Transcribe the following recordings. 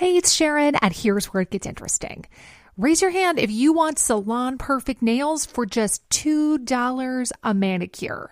Hey, it's Sharon, and here's where it gets interesting. Raise your hand if you want salon perfect nails for just $2 a manicure.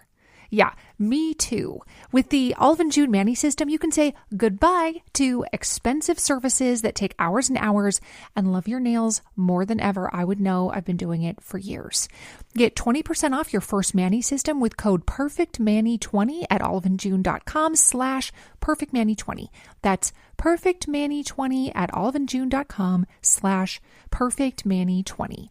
Yeah, me too. With the Olive and June Mani system, you can say goodbye to expensive services that take hours and hours and love your nails more than ever. I would know. I've been doing it for years. Get 20% off your first Mani system with code PERFECTMANI20 at oliveandjune.com/PERFECTMANI20. That's PERFECTMANI20 at oliveandjune.com/PERFECTMANI20.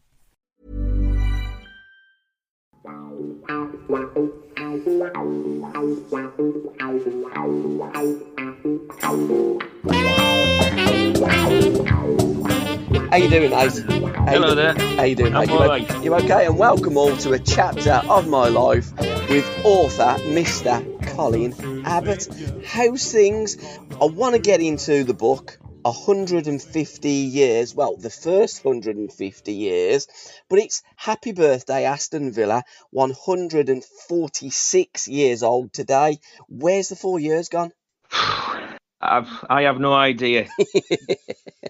How you doing, Ace? Hello there. How you doing, mate? I'm all right. You okay? And welcome all to a chapter of my life with author Mr. Colin Abbott. How's things? I want to get into the book 150 years, well, the first 150 years, but it's Happy Birthday Aston Villa, 146 years old today. Where's the 4 years gone? I have no idea.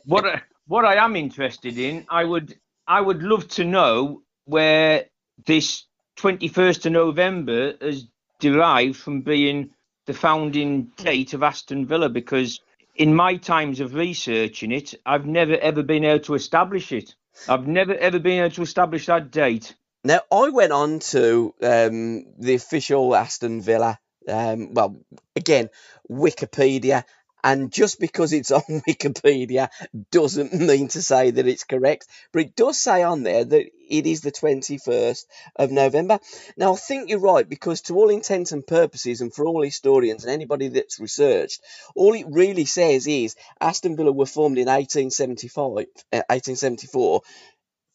What I am interested in, I would love to know where this 21st of November is derived from being the founding date of Aston Villa, because in my times of researching it, I've never ever been able to establish it. I've never ever been able to establish that date. Now, I went on to the official Aston Villa, again, Wikipedia, and just because it's on Wikipedia doesn't mean to say that it's correct, but it does say on there that it is the 21st of November. Now, I think you're right, because to all intents and purposes, and for all historians and anybody that's researched, all it really says is Aston Villa were formed in 1874,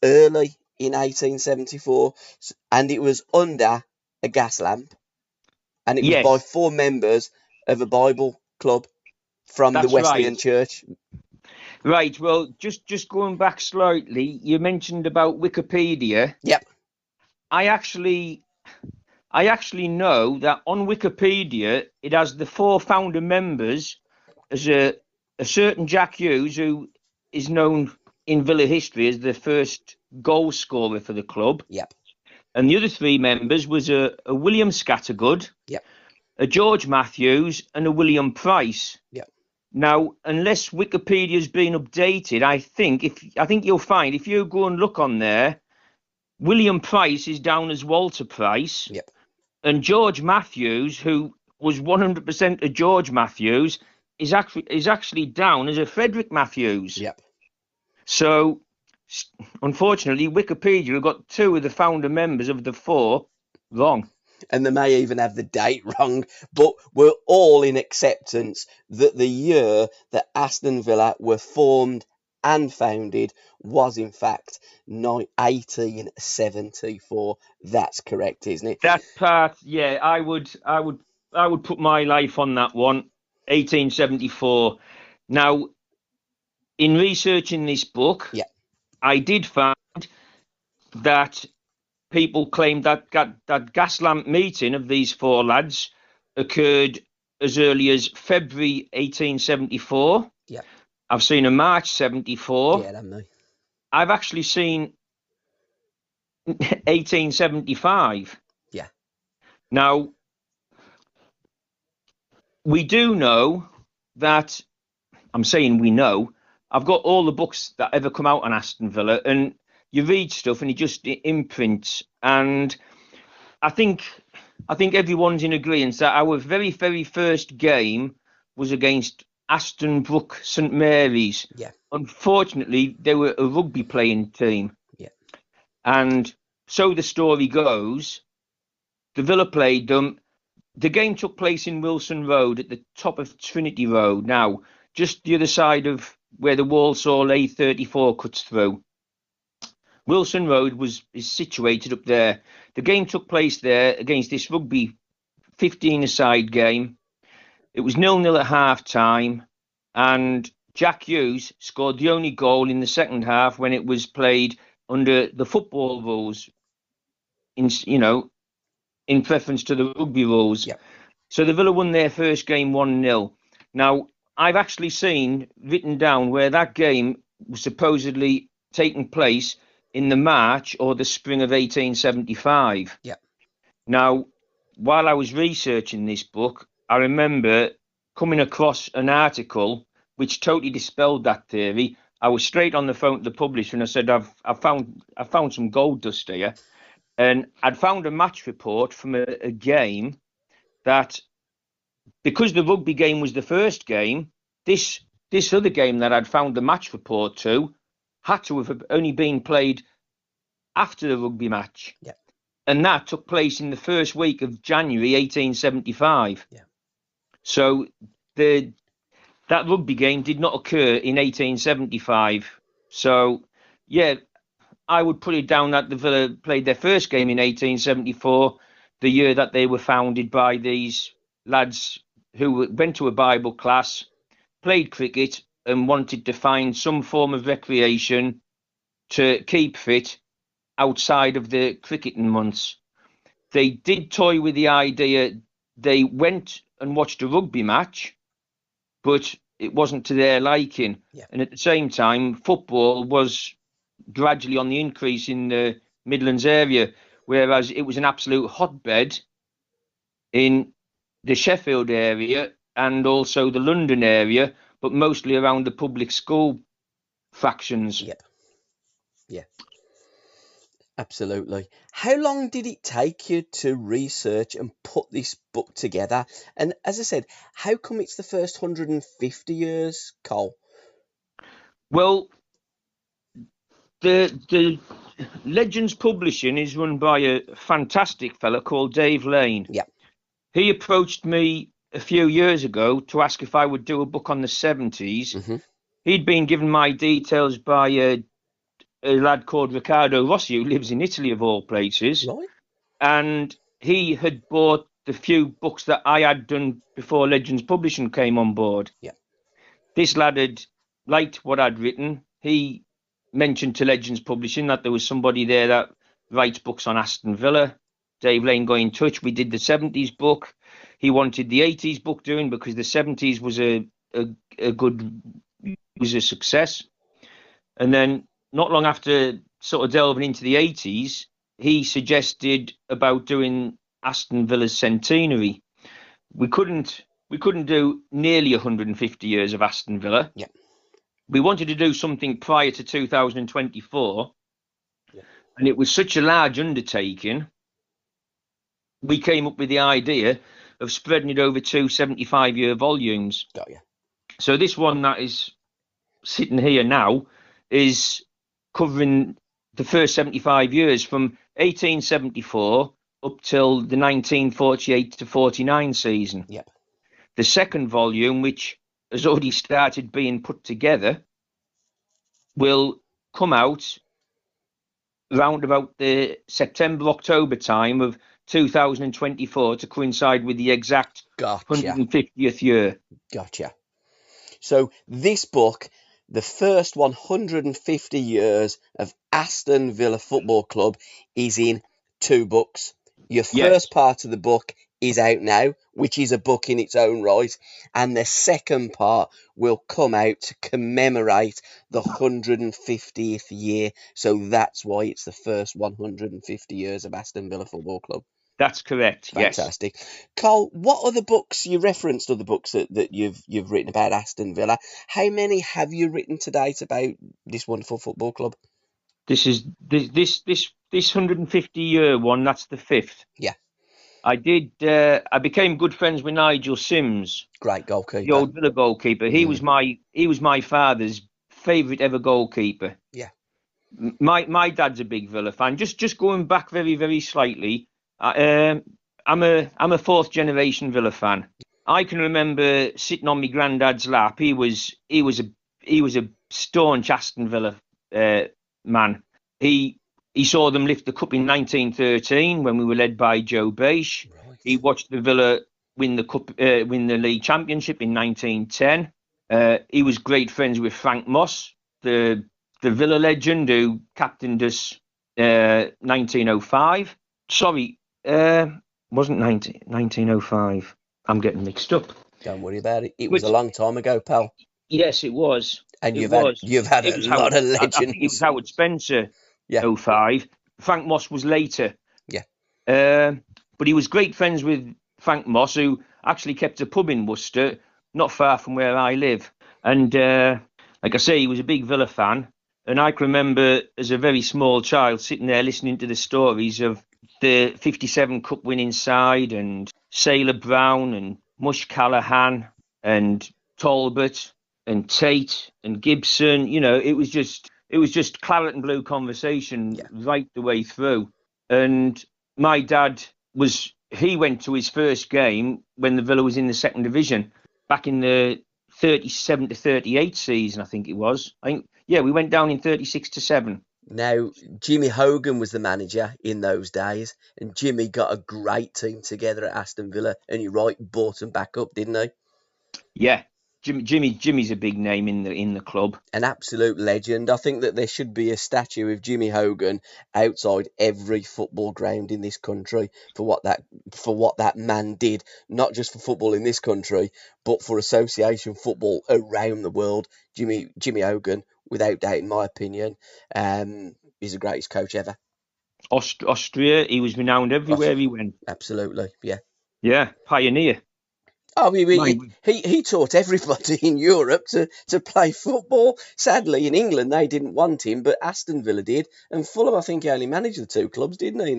early in 1874, and it was under a gas lamp, and it was by 4 members of a Bible club from the Wesleyan Church. Right, well, just going back slightly, you mentioned about Wikipedia. Yep. I actually know that on Wikipedia it has the 4 founder members as a certain Jack Hughes, who is known in Villa history as the first goal scorer for the club. Yep. And the other 3 members was a William Scattergood, yep, a George Matthews, and a William Price. Yep. Now, unless Wikipedia's been updated, I think you'll find, if you go and look on there, William Price is down as Walter Price. Yep. And George Matthews, who was 100% a George Matthews, is actually down as a Frederick Matthews. Yep. So, unfortunately, Wikipedia have got 2 of the founder members of the 4 wrong. And they may even have the date wrong, but we're all in acceptance that the year that Aston Villa were formed and founded was in fact 1874. That's correct, isn't it? That part, yeah, I would put my life on that one. 1874. Now, in researching this book, yeah, I did find that people claim that gas lamp meeting of these 4 lads occurred as early as February 1874. Yeah. I've seen a March 74. Yeah, that's me. I've actually seen 1875. Yeah. Now, we do know that, I'm saying we know, I've got all the books that ever come out on Aston Villa, and you read stuff and it just imprints. And I think everyone's in agreement that our very, very first game was against Aston Brook St Mary's. Yeah. Unfortunately, they were a rugby playing team. Yeah. And so the story goes, the Villa played them. The game took place in Wilson Road at the top of Trinity Road. Now, just the other side of where the Walsall A34 cuts through. Wilson Road is situated up there. The game took place there against this rugby 15-a-side game. It was 0-0 at half-time, and Jack Hughes scored the only goal in the second half when it was played under the football rules, in preference to the rugby rules. Yep. So the Villa won their first game 1-0. Now, I've actually seen written down where that game was supposedly taking place in the March or the spring of 1875. Yeah. Now, while I was researching this book, I remember coming across an article which totally dispelled that theory. I was straight on the phone to the publisher and I said, I've found some gold dust here. And I'd found a match report from a game that, because the rugby game was the first game, this other game that I'd found the match report to had to have only been played after the rugby match. Yeah. And that took place in the first week of January 1875. Yeah. So that rugby game did not occur in 1875. So, yeah, I would put it down that the Villa played their first game in 1874, the year that they were founded by these lads who went to a Bible class, played cricket, and wanted to find some form of recreation to keep fit outside of the cricketing months. They did toy with the idea. They went and watched a rugby match, but it wasn't to their liking. Yeah. And at the same time, football was gradually on the increase in the Midlands area, whereas it was an absolute hotbed in the Sheffield area and also the London area, but mostly around the public school factions. Yeah. Yeah. Absolutely. How long did it take you to research and put this book together? And as I said, how come it's the first 150 years, Cole? Well, the Legends Publishing is run by a fantastic fella called Dave Lane. Yeah. He approached me a few years ago to ask if I would do a book on the 70s. Mm-hmm. He'd been given my details by a lad called Riccardo Rossi, who lives in Italy, of all places. Right. And he had bought the few books that I had done before Legends Publishing came on board. Yeah. This lad had liked what I'd written. He mentioned to Legends Publishing that there was somebody there that writes books on Aston Villa. Dave Lane got in touch. We did the 70s book. He wanted the 80s book doing because the 70s was a success. And then not long after sort of delving into the 80s, he suggested about doing Aston Villa's centenary. We couldn't do nearly 150 years of Aston Villa. Yeah. We wanted to do something prior to 2024, yeah. And it was such a large undertaking. We came up with the idea of spreading it over two 75-year volumes. Got you. So this one that is sitting here now is covering the first 75 years from 1874 up till the 1948 to 49 season. Yep. The second volume, which has already started being put together, will come out round about the September-October time of 2024 to coincide with the exact 150th year. Gotcha. So this book, the first 150 years of Aston Villa Football Club, is in 2 books. Your first part of the book is out now, which is a book in its own right, and the second part will come out to commemorate the 150th year. So that's why it's the first 150 years of Aston Villa Football Club. That's correct. Fantastic. Yes. Cole, what other books, you referenced other books that you've written about Aston Villa. How many have you written to date about this wonderful football club? This 150-year one, that's the 5th. Yeah. I became good friends with Nigel Sims. Great goalkeeper. The old Villa goalkeeper. He was my father's favourite ever goalkeeper. Yeah. My dad's a big Villa fan. Just going back very, very slightly, I'm a 4th generation Villa fan. I can remember sitting on my granddad's lap. He was a staunch Aston Villa man. He saw them lift the cup in 1913 when we were led by Joe Bache. Right. He watched the Villa win the cup, win the league championship in 1910. He was great friends with Frank Moss, the Villa legend who captained us 1905. Sorry, wasn't 1905. I'm getting mixed up. Don't worry about it. It was But a long time ago, pal. yes, it was. And It you've had was. a It was lot Howard. of I think it was legends. Howard Spencer. Yeah. 05. Frank Moss was later. Yeah. But he was great friends with Frank Moss, who actually kept a pub in Worcester, not far from where I live. And like I say, he was a big Villa fan. And I can remember as a very small child sitting there listening to the stories of the 57 Cup winning side and Sailor Browne and Mush Callahan and Talbot and Tate and Gibson. You know, it was just claret and blue conversation right the way through. And my dad he went to his first game when the Villa was in the second division back in the 37 to 38 season, I think it was. We went down in 36-7. Now, Jimmy Hogan was the manager in those days, and Jimmy got a great team together at Aston Villa, and you're right, bought them back up, didn't he? Yeah, Jimmy's a big name in the club. An absolute legend. I think that there should be a statue of Jimmy Hogan outside every football ground in this country for what that man did, not just for football in this country, but for association football around the world. Jimmy Hogan, without doubt, in my opinion, is the greatest coach ever. Austria, he was renowned everywhere he went. Absolutely, yeah. Yeah, pioneer. Oh, he taught everybody in Europe to play football. Sadly, in England they didn't want him, but Aston Villa did, and Fulham. I think he only managed the two clubs, didn't he,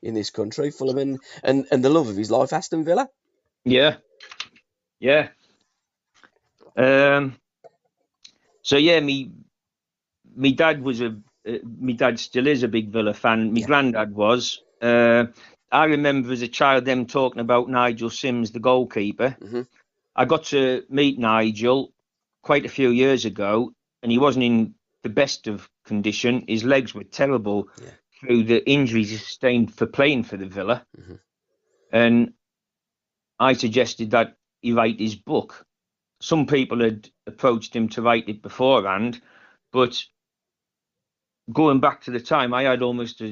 in this country? Fulham and the love of his life, Aston Villa. Yeah. So yeah, me dad still is a big Villa fan. My granddad was. I remember as a child them talking about Nigel Sims, the goalkeeper. Mm-hmm. I got to meet Nigel quite a few years ago, and he wasn't in the best of condition. His legs were terrible through the injuries he sustained for playing for the Villa. Mm-hmm. And I suggested that he write his book. Some people had approached him to write it beforehand, but going back to the time, I had almost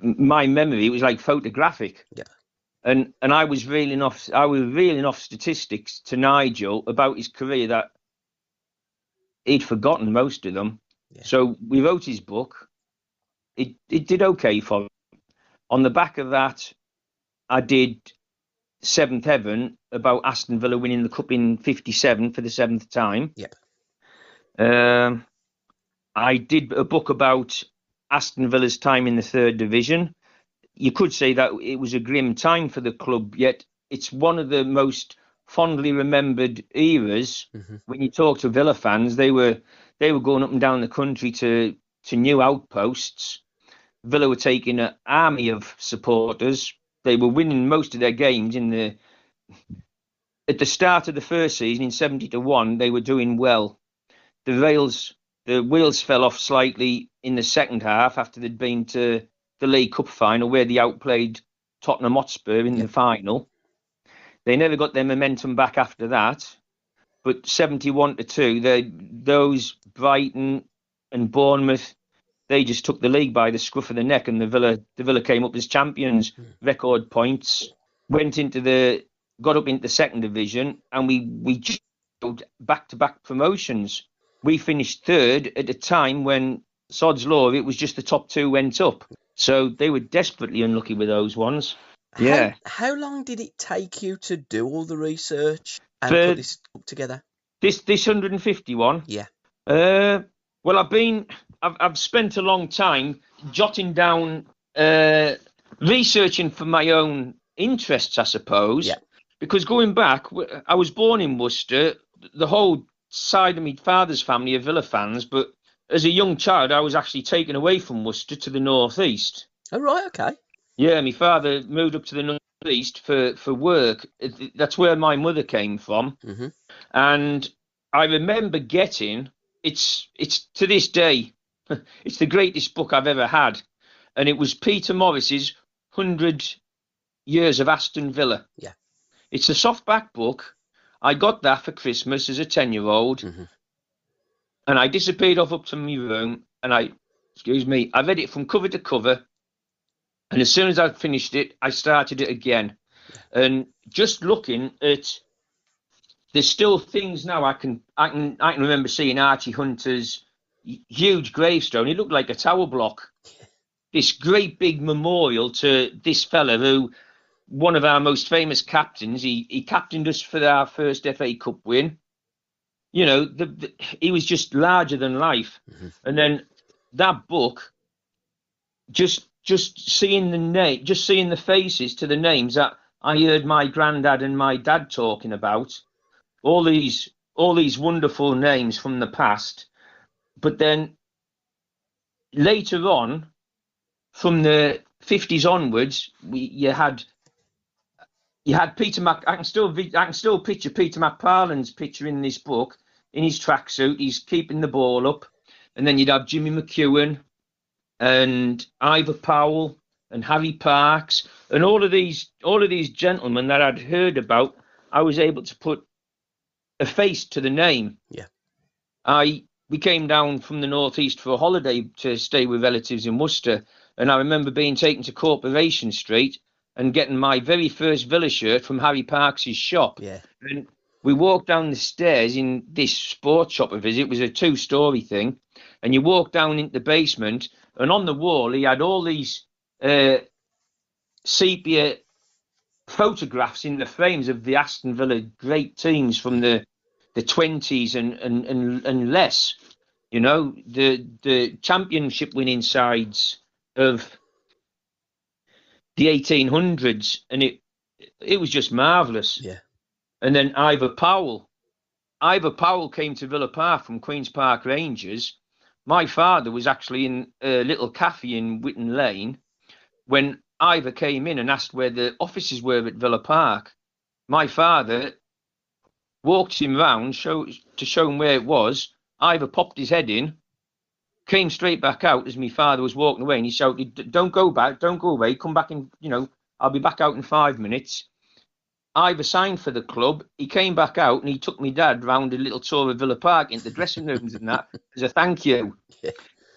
my memory, it was like photographic. Yeah. And I was reeling off statistics to Nigel about his career that he'd forgotten most of them. Yeah. So we wrote his book. It did okay for him. On the back of that, I did Seventh Heaven about Aston Villa winning the cup in 57 for the 7th time. Yep. I did a book about Aston Villa's time in the 3rd division. You could say that it was a grim time for the club, yet it's one of the most fondly remembered eras. Mm-hmm. When you talk to Villa fans, they were going up and down the country to new outposts. Villa were taking an army of supporters. They were winning most of their games at the start of the first season in 70-1. They were doing well. The wheels fell off slightly in the second half after they'd been to the League Cup final where they outplayed Tottenham Hotspur in the final. They never got their momentum back after that. But 71-2, those Brighton and Bournemouth, they just took the league by the scruff of the neck, and the Villa came up as champions, record points, got up into the 2nd division, and we just back-to-back promotions. We finished 3rd at a time when, sod's law, it was just the top 2 went up. So they were desperately unlucky with those ones. Yeah. How long did it take you to do all the research and put this book together? This 151? Yeah. Well, I've spent a long time jotting down, researching for my own interests, I suppose. Yeah. Because going back, I was born in Worcester. The whole side of my father's family are Villa fans, but as a young child, I was actually taken away from Worcester to the northeast. Oh, right, okay. Yeah, my father moved up to the northeast for work. That's where my mother came from. Mm-hmm. And I remember getting, it's to this day, it's the greatest book I've ever had. And it was Peter Morris's 100 Years of Aston Villa. Yeah. It's a softback book. I got that for Christmas as a 10-year-old. Mm-hmm. And I disappeared off up to my room and I read it from cover to cover. And as soon as I'd finished it, I started it again. And just looking at, there's still things now I can remember seeing Archie Hunter's huge gravestone. It looked like a tower block. This great big memorial to this fella who, one of our most famous captains. He captained us for our first FA Cup win. You know, he was just larger than life. Mm-hmm. And then that book, just seeing the name, just seeing the faces to the names that I heard my granddad and my dad talking about, all these wonderful names from the past. But then later on, from the 50s onwards, you had Peter I can still picture Peter McParland's picture in this book, in his tracksuit. He's keeping the ball up, and then you'd have Jimmy McEwen and Ivor Powell and Harry Parks and all of these gentlemen that I'd heard about. I was able to put a face to the name. Yeah. We came down from the northeast for a holiday to stay with relatives in Worcester, and I remember being taken to Corporation Street and getting my very first Villa shirt from Harry Parks' shop. Yeah. And we walked down the stairs in this sports shop of his. It was a 2-story thing. And you walk down into the basement, and on the wall he had all these sepia photographs in the frames of the Aston Villa great teams from the 20s and less. You know, the championship winning sides of the 1800s, and it was just marvellous. Yeah. And then Ivor Powell came to Villa Park from Queen's Park Rangers. My father was actually in a little cafe in Whitton Lane when Ivor came in and asked where the offices were at Villa Park. My father walked him round to show him where it was. Ivor popped his head in, came straight back out as my father was walking away, and he shouted, "Don't go away, come back in, I'll be back out in 5 minutes." Ivor signed for the club. He came back out and he took me dad round a little tour of Villa Park into the dressing rooms and that as a thank you. Yeah.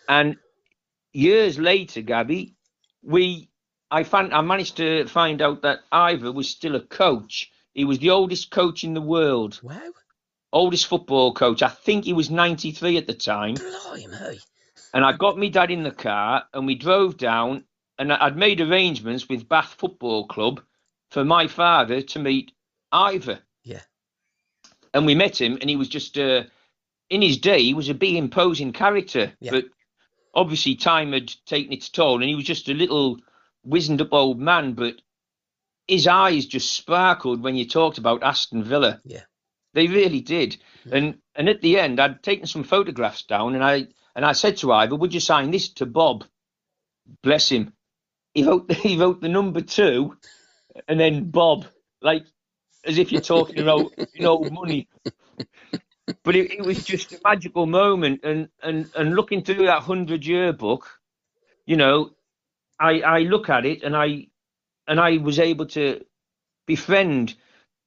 And years later, Gabbie, I managed to find out that Ivor was still a coach. He was the oldest coach in the world. Wow. Oldest football coach. I think he was 93 at the time. Blimey. And I got me dad in the car and we drove down, and I'd made arrangements with Bath Football Club for my father to meet Ivor. Yeah. And we met him, and he was just, in his day, he was a big imposing character. Yeah. But obviously time had taken its toll, and he was just a little wizened up old man, but his eyes just sparkled when you talked about Aston Villa. Yeah. They really did. Mm. And at the end, I'd taken some photographs down, and I said to Ivor, "Would you sign this to Bob?" Bless him. He wrote the number 2 and then Bob, like as if you're talking about old money. But it was just a magical moment, and looking through that 100-year book, I look at it and I was able to befriend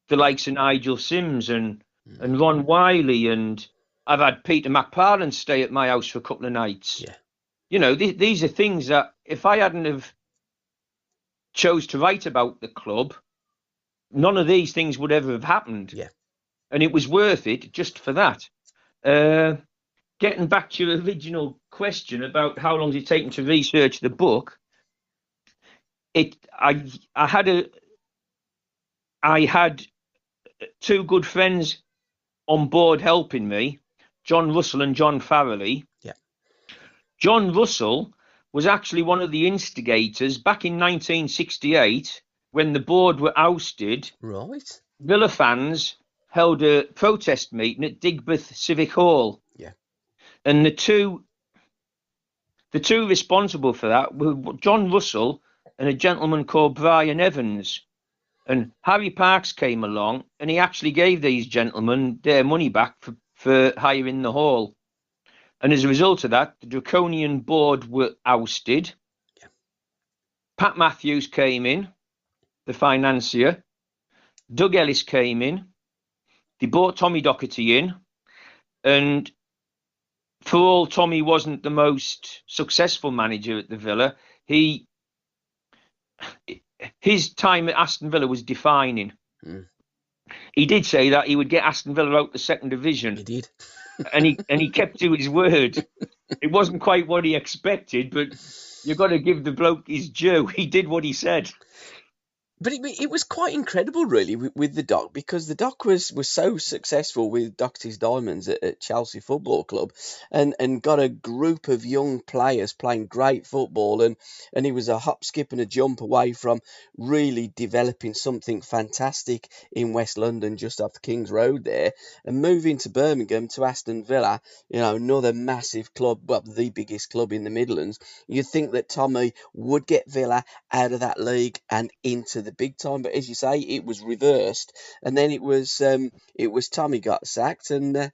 the likes of Nigel Sims and Ron Wiley, and I've had Peter McParland stay at my house for a couple of nights. Yeah. These are things that if I hadn't have chose to write about the club, none of these things would ever have happened. Yeah. And it was worth it just for that. Getting back to your original question about how long it's taken to research the book, I had 2 good friends on board helping me, John Russell and Jon Farrelly. Yeah. John Russell was actually one of the instigators back in 1968 when the board were ousted. Right. Villa fans held a protest meeting at Digbeth Civic Hall. Yeah. And the two responsible for that were John Russell and a gentleman called Brian Evans. And Harry Parks came along and he actually gave these gentlemen their money back for hiring the hall. And as a result of that, the draconian board were ousted. Yeah. Pat Matthews came in, the financier. Doug Ellis came in. They brought Tommy Docherty in. And for all Tommy wasn't the most successful manager at the Villa, he his time at Aston Villa was defining. He did say that he would get Aston Villa out the second division. He did. and he kept to his word. It wasn't quite what he expected, but you've got to give the bloke his due. He did what he said. But it was quite incredible, really, with the Doc, because the Doc was so successful with Doxy's Diamonds at Chelsea Football Club, and got a group of young players playing great football, and he was a hop, skip, and a jump away from really developing something fantastic in West London, just off the King's Road there, and moving to Birmingham to Aston Villa, another massive club, well, the biggest club in the Midlands. You'd think that Tommy would get Villa out of that league and into the big time, but as you say, it was reversed, and then it was Tommy got sacked, and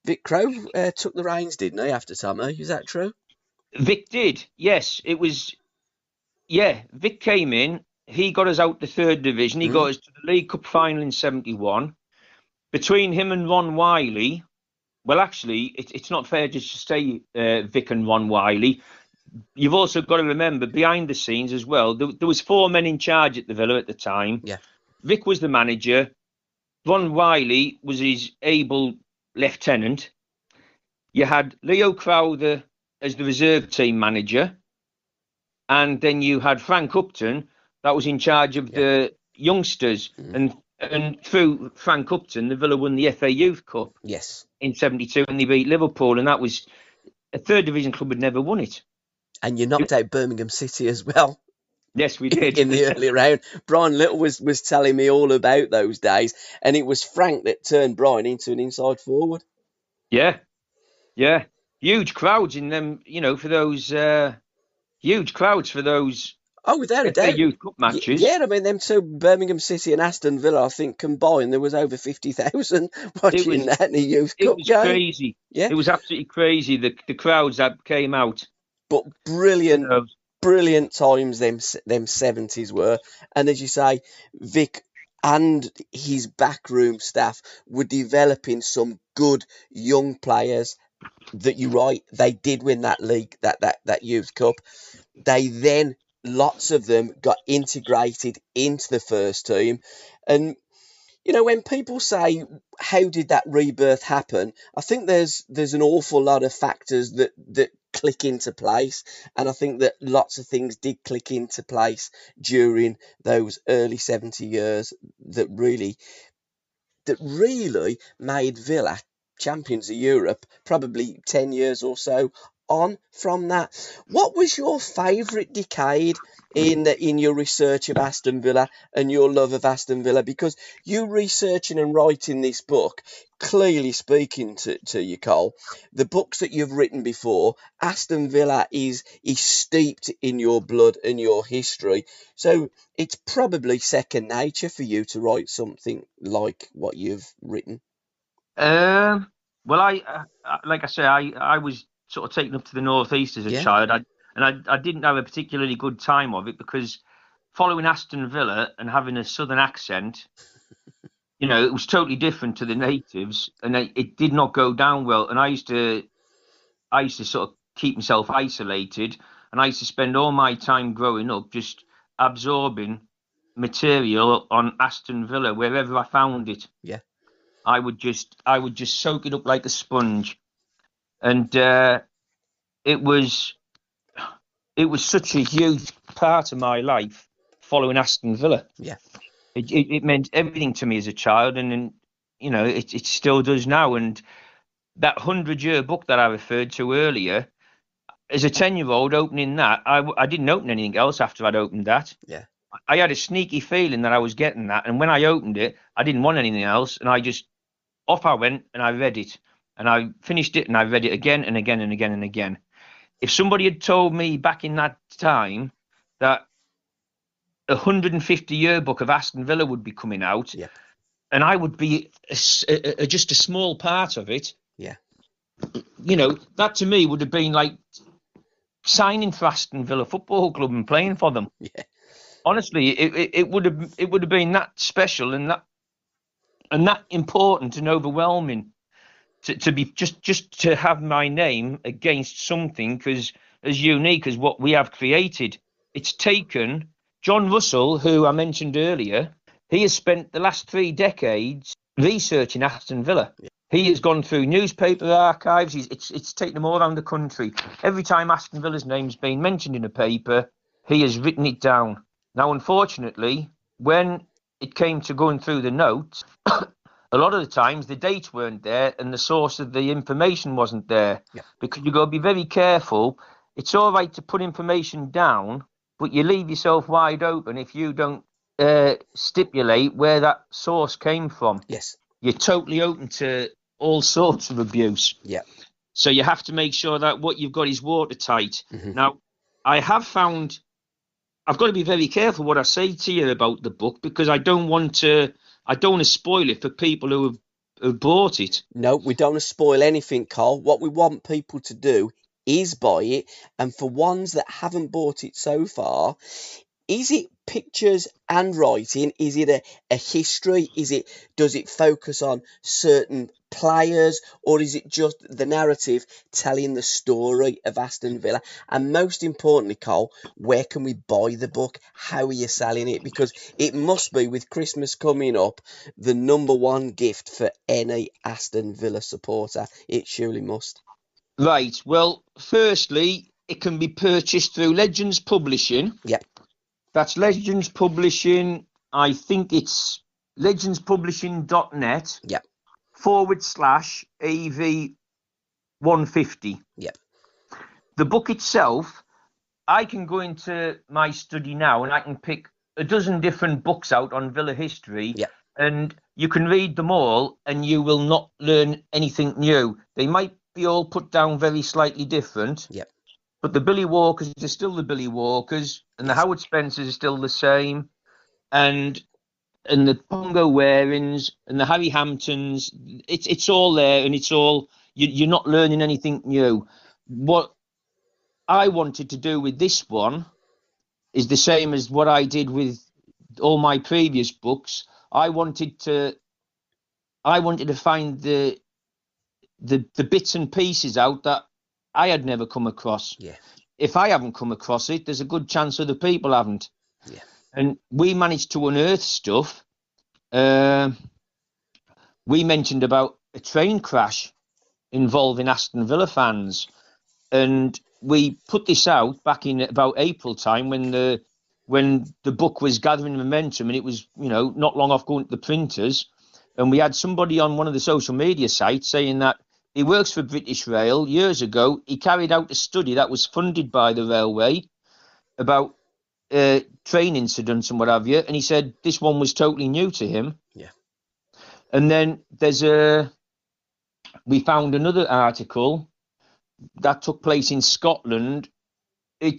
Vic Crow took the reins, didn't he, after Tommy? Is that true? Vic did, yes. It was, Vic came in, he got us out the third division, he got us to the League Cup final in 71. Between him and Ron Wiley, well, actually, it's not fair just to say Vic and Ron Wiley. You've also got to remember, behind the scenes as well, there was 4 men in charge at the Villa at the time. Yeah. Vic was the manager. Ron Wiley was his able lieutenant. You had Leo Crowther as the reserve team manager. And then you had Frank Upton, that was in charge of the youngsters. And through Frank Upton, the Villa won the FA Youth Cup. Yes. In 72, and they beat Liverpool. And that was a third division club had never won it. And you knocked out Birmingham City as well. Yes, we did. In the early round. Brian Little was telling me all about those days, and it was Frank that turned Brian into an inside forward. Yeah. Huge crowds in them, for those huge crowds for those. Oh, without a doubt. Youth Cup matches. Yeah, I mean, them two, Birmingham City and Aston Villa, I think combined, there was over 50,000 watching that in the Youth Cup game. It was crazy. Yeah. It was absolutely crazy, the crowds that came out. But brilliant times them 70s were. And as you say, Vic and his backroom staff were developing some good young players that you're right, they did win that league, that Youth Cup. They then, lots of them got integrated into the first team. And when people say, how did that rebirth happen? I think there's an awful lot of factors that click into place. And I think that lots of things did click into place during those early 70 years that really made Villa champions of Europe, probably 10 years or so on from that. What was your favourite decade in your research of Aston Villa and your love of Aston Villa? Because you researching and writing this book, clearly speaking to you, Cole, the books that you've written before, Aston Villa is steeped in your blood and your history. So it's probably second nature for you to write something like what you've written. Well, like I say, I was sort of taken up to the northeast as a child. I didn't have a particularly good time of it because following Aston Villa and having a southern accent, it was totally different to the natives, and it did not go down well. And I used to sort of keep myself isolated, and I used to spend all my time growing up just absorbing material on Aston Villa wherever I found it. Yeah. I would just soak it up like a sponge, and it was such a huge part of my life following Aston Villa. Yeah, it meant everything to me as a child, and it still does now. And that 100-year book that I referred to earlier, as a 10-year-old opening that, I didn't open anything else after I'd opened that. Yeah, I had a sneaky feeling that I was getting that, and when I opened it, I didn't want anything else, and off I went, and I read it, and I finished it, and I read it again and again and again and again. If somebody had told me back in that time that a 150-year book of Aston Villa would be coming out, and I would be just a small part of it, that to me would have been like signing for Aston Villa Football Club and playing for them. Yeah. Honestly, it would have been that special and that important and overwhelming to be just to have my name against something as unique as what we have created. It's taken John Russell, who I mentioned earlier, he has spent the last 3 decades researching Aston Villa. Yeah. He has gone through newspaper archives. It's taken him all around the country. Every time Aston Villa's name's been mentioned in a paper, he has written it down. Now, unfortunately, when it came to going through the notes, a lot of the times the dates weren't there and the source of the information wasn't there. Yeah. Because you've got to be very careful. It's all right to put information down, but you leave yourself wide open if you don't stipulate where that source came from. Yes. You're totally open to all sorts of abuse. Yeah. So you have to make sure that what you've got is watertight. Mm-hmm. Now, I have found I've got to be very careful what I say to you about the book, because I don't want to spoil it for people who have bought it. No, we don't want to spoil anything, Carl. What we want people to do is buy it. And for ones that haven't bought it so far, is it pictures and writing? Is it a history? Does it focus on certain players, or is it just the narrative telling the story of Aston Villa? And most importantly, Carl, where can we buy the book? How are you selling it? Because it must be, with Christmas coming up, the number one gift for any Aston Villa supporter. It surely must. Right. Well, firstly, it can be purchased through Legends Publishing. Yep. That's Legends Publishing. I think it's legendspublishing.net. Yep. /AV150. Yep. The book itself, I can go into my study now and I can pick a dozen different books out on Villa history. Yep. And you can read them all and you will not learn anything new. They might be all put down very slightly different. Yep. But the Billy Walkers are still the Billy Walkers, and the Howard Spencers are still the same, and the Pongo Warings and the Harry Hamptons. It's all there, and it's all you're not learning anything new. What I wanted to do with this one is the same as what I did with all my previous books. I wanted to find the bits and pieces out that I had never come across. Yeah. If I haven't come across it, there's a good chance other people haven't. Yeah. And we managed to unearth stuff. We mentioned about a train crash involving Aston Villa fans, and we put this out back in about April time when the book was gathering momentum, and it was not long off going to the printers. And we had somebody on one of the social media sites saying that he works for British Rail. Years ago, he carried out a study that was funded by the railway about train incidents and what have you. And he said this one was totally new to him. Yeah. And then we found another article that took place in Scotland. There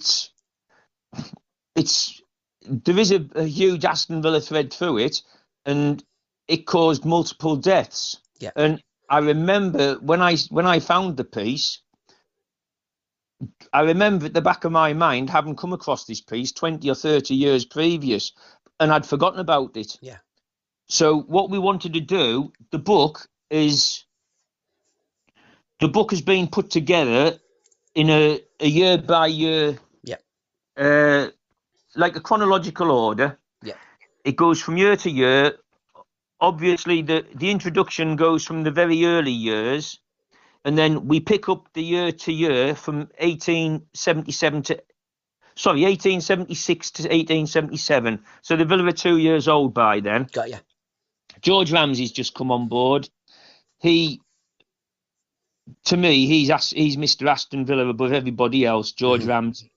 is a huge Aston Villa thread through it, and it caused multiple deaths. Yeah. And I remember when I found the piece, I remember at the back of my mind having come across this piece 20 or 30 years previous, and I'd forgotten about it. Yeah. So what we wanted to do, the book has been put together in a year by year, like a chronological order. Yeah. It goes from year to year. Obviously, the introduction goes from the very early years, and then we pick up the year to year from 1876 to 1877. So the Villa are 2 years old by then. Got ya. George Ramsey's just come on board. To me, he's Mr. Aston Villa above everybody else. George Ramsey.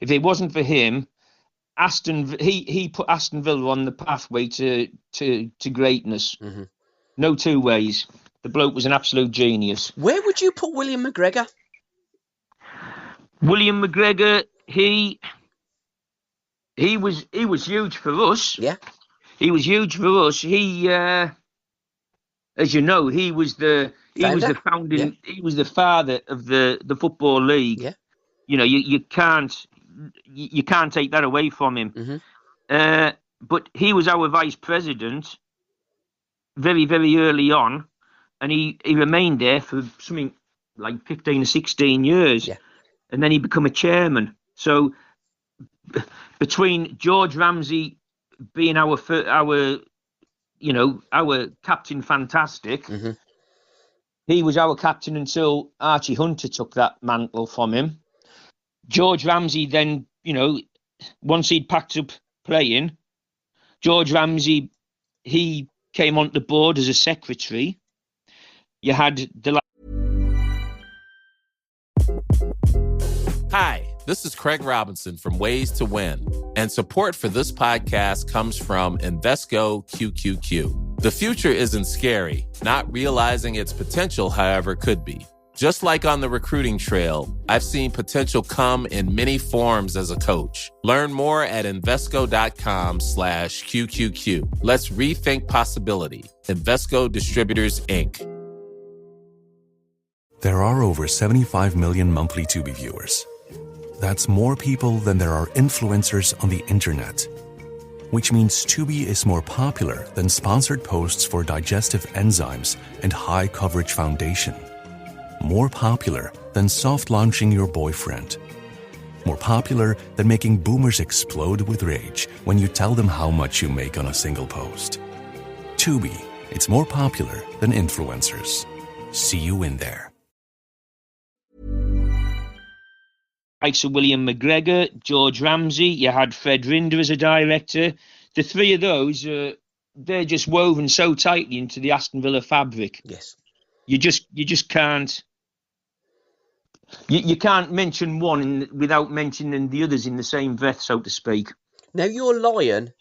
If it wasn't for him, he put Aston Villa on the pathway to greatness. Mm-hmm. No two ways. The bloke was an absolute genius. Where would you put William McGregor? William McGregor, he was huge for us. Yeah. He was huge for us. He as you know, he was the founding. Yeah. He was the father of the Football League. Yeah. You can't take that away from him. Mm-hmm. But he was our vice president very, very early on, and he remained there for something like 15 or 16 years. Yeah. And then he became a chairman. So between George Ramsey being our captain fantastic. Mm-hmm. He was our captain until Archie Hunter took that mantle from him. George Ramsey then, once he'd packed up playing, George Ramsey, he came onto the board as a secretary. You had Hi, this is Craig Robinson from Ways to Win, and support for this podcast comes from Invesco QQQ. The future isn't scary. Not realizing its potential, however, could be. Just like on the recruiting trail, I've seen potential come in many forms as a coach. Learn more at Invesco.com/QQQ. Let's rethink possibility. Invesco Distributors, Inc. There are over 75 million monthly Tubi viewers. That's more people than there are influencers on the internet. Which means Tubi is more popular than sponsored posts for digestive enzymes and high coverage foundation. More popular than soft launching your boyfriend. More popular than making boomers explode with rage when you tell them how much you make on a single post. Tubi, it's more popular than influencers. See you in there. likes of William McGregor, George Ramsey, you had Fred Rinder as a director. The three of those, they're just woven so tightly into the Aston Villa fabric. Yes. You just can't. You can't mention one without mentioning the others in the same breath, so to speak. Now, your lion,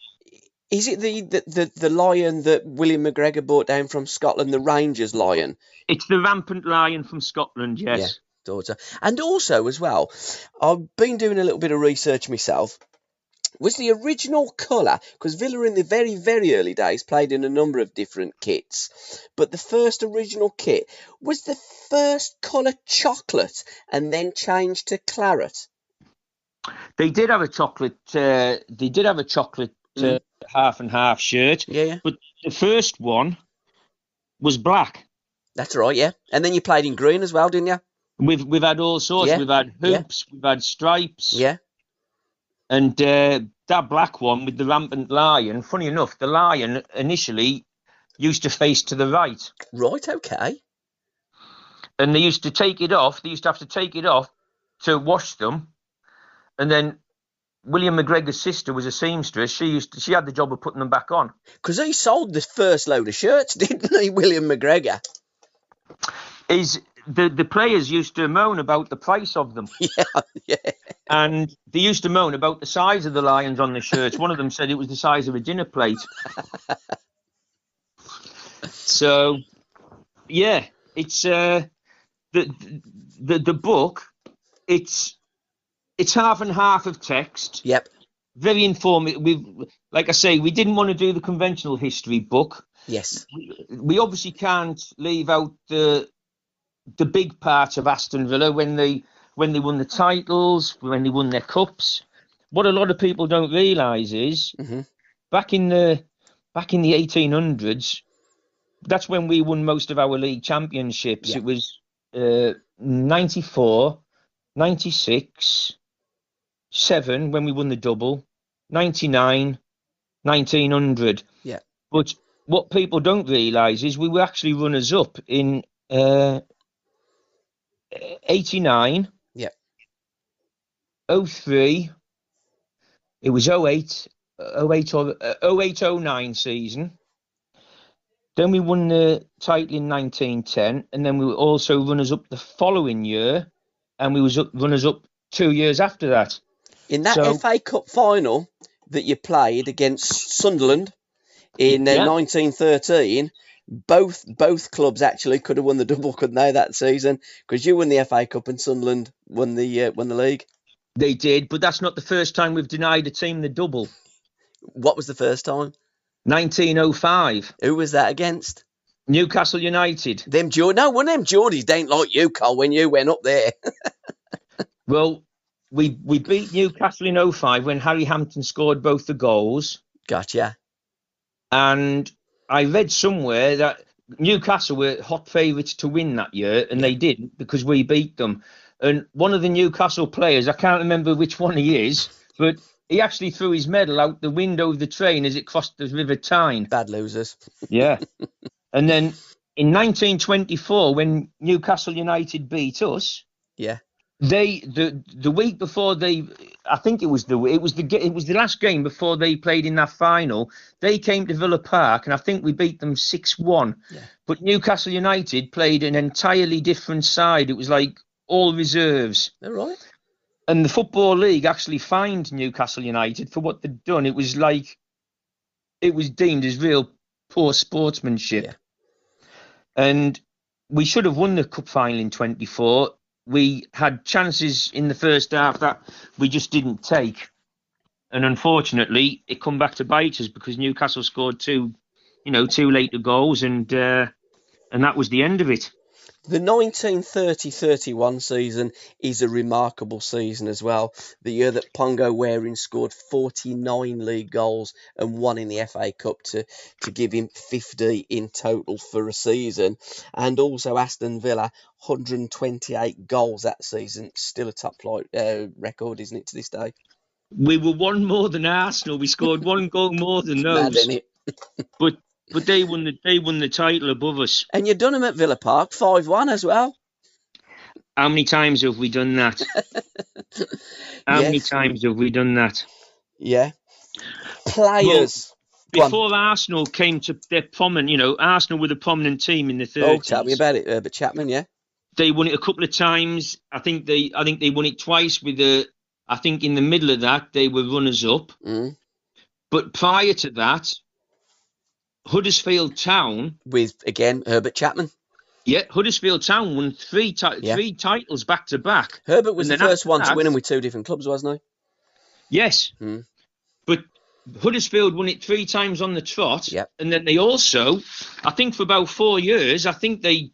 is it the lion that William McGregor brought down from Scotland, the Rangers lion? It's the rampant lion from Scotland, yes. Yeah, daughter. And also, as well, I've been doing a little bit of research myself. Was the original colour, because Villa in the very, very early days played in a number of different kits, but the first original kit, was the first colour chocolate and then changed to claret? They did have a chocolate. Half and half shirt. Yeah. But the first one was black. That's right, yeah. And then you played in green as well, didn't you? We've had all sorts. Yeah. We've had hoops. Yeah. We've had stripes. Yeah. And that black one with the rampant lion, funny enough, the lion initially used to face to the right. Right, okay. And they used to take it off. They used to have to take it off to wash them. And then William McGregor's sister was a seamstress. She had the job of putting them back on. Because he sold the first load of shirts, didn't he, William McGregor? The players used to moan about the price of them. Yeah. And they used to moan about the size of the lions on the shirts. One of them said it was the size of a dinner plate. So, yeah, it's the book. It's half and half of text. Yep. Very informative. Like I say, we didn't want to do the conventional history book. Yes. We obviously can't leave out the big part of Aston Villa when they won the titles, when they won their cups. What a lot of people don't realise is back in the 1800s, that's when we won most of our league championships. Yeah. It was 94, 96, 7 when we won the double, 99, 1900. Yeah. But what people don't realise is we were actually runners-up in 89, yeah, 03, it was 08-09 season. Then we won the title in 1910, and then we were also runners-up the following year, and we was runners-up 2 years after that. In that FA Cup final that you played against Sunderland in 1913, both clubs actually could have won the double, couldn't they, that season? Because you won the FA Cup and Sunderland won the league. They did, but that's not the first time we've denied a team the double. What was the first time? 1905. Who was that against? Newcastle United. One of them Geordies ain't like you, Cole, when you went up there. Well, we beat Newcastle in 05 when Harry Hampton scored both the goals. Gotcha. And I read somewhere that Newcastle were hot favourites to win that year, and they didn't because we beat them. And one of the Newcastle players, I can't remember which one he is, But he actually threw his medal out the window of the train as it crossed the River Tyne. Bad losers. Yeah. And then in 1924, when Newcastle United beat us, Yeah. the week before I think it was the last game before they played in that final. They came to Villa Park, and I think we beat them 6-1. Yeah. But Newcastle United played an entirely different side. It was like all reserves. All right. And the Football League actually fined Newcastle United for what they'd done. It was deemed as real poor sportsmanship. Yeah. And we should have won the cup final in 24. We had chances in the first half that we just didn't take. And unfortunately, it come back to bite us because Newcastle scored two later goals, and that was the end of it. The 1930-31 season is a remarkable season as well. The year that Pongo Waring scored 49 league goals and one in the FA Cup to give him 50 in total for a season. And also Aston Villa, 128 goals that season. Still a top flight record, isn't it, to this day? We were one more than Arsenal. We scored one goal more than those. Mad, isn't it? But they won the title above us. And you've done them at Villa Park, 5-1 as well. How many times have we done that? How many times have we done that? Yeah. Players. Well, before Arsenal came to their prominent, Arsenal were the prominent team in the 30s. Oh, tell me about it, Herbert Chapman, yeah. They won it a couple of times. I think they won it twice I think in the middle of that, they were runners-up. Mm. But prior to that, Huddersfield Town... With, again, Herbert Chapman. Yeah, Huddersfield Town won three titles back-to-back. Herbert was the first one to win them with two different clubs, wasn't he? Yes. Mm. But Huddersfield won it 3 times on the trot. Yep. And then they also, I think for about 4 years, I don't think they